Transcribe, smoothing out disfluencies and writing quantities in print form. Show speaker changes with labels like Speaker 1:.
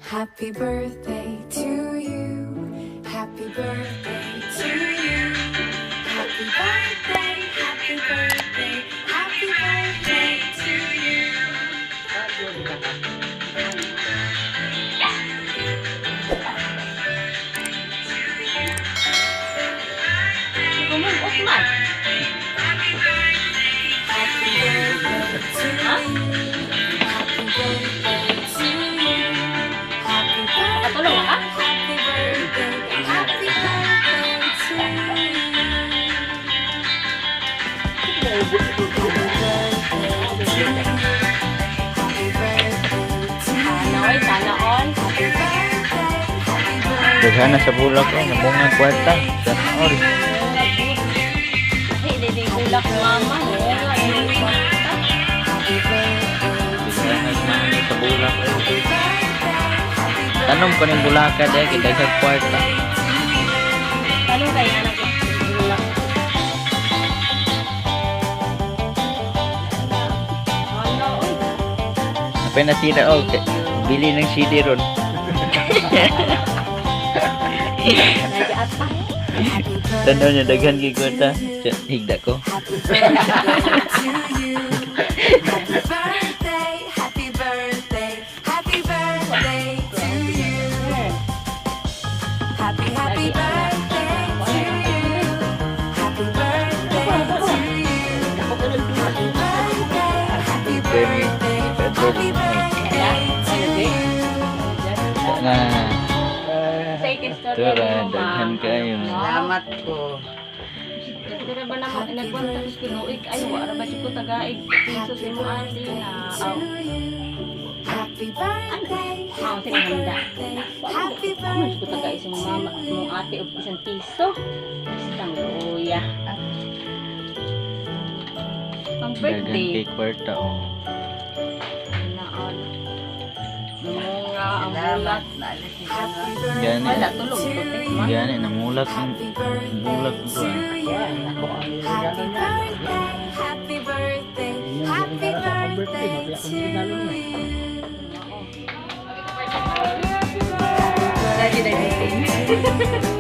Speaker 1: Happy birthday to you. Happy birthday to you. Happy birthday, happy birthday, happy birthday to you. Happy birthday to you. Happy birthday to you. Happy birthday, happy birthday, happy birthday to you.
Speaker 2: Daghana sa bulak ko, nabunga kwarta. Sana all.
Speaker 3: Bulak mama.
Speaker 2: Daghana sa bulak. Tanom ko ng bulaka dahil kita sa kwarta.
Speaker 3: Tanong kayo anak ko. Bulak. Ano?
Speaker 2: Apa na sira oh, bili ng CD ron.
Speaker 3: Nagaat pa.
Speaker 2: Tanaw niya daghan kay kwarta. Higda ko.
Speaker 1: Happy birthday to you. Happy birthday, happy birthday, happy birthday to you. Happy, happy birthday to you. Happy birthday to you. Happy birthday, happy birthday, happy birthday to you.
Speaker 2: Na.
Speaker 3: Sa ikistorya
Speaker 2: Tura,
Speaker 3: mo,
Speaker 2: daghan
Speaker 3: ma.
Speaker 2: kayo.
Speaker 4: Salamat ko.
Speaker 3: Kaya ba naman nagkwanta sa kinuig? Ay, wala ba ko tagaig? Piso sa mga ati na.
Speaker 1: Happy birthday, happy birthday, happy
Speaker 3: Ano ko
Speaker 1: birthday.
Speaker 3: tagaig sa mama, mong ate o isang piso? Isang luya. Ang
Speaker 2: Daghan
Speaker 3: birthday.
Speaker 2: kay kwarta oh.
Speaker 3: Naon. Mga ang bulak.
Speaker 4: Naalis si
Speaker 1: Happy
Speaker 2: Gani.
Speaker 3: Wala, tulog ko. Tekma.
Speaker 2: Gani namulak ang bulak ko.
Speaker 4: Ako ang
Speaker 1: Happy birthday, happy birthday, happy birthday to you.
Speaker 3: Lagi na yung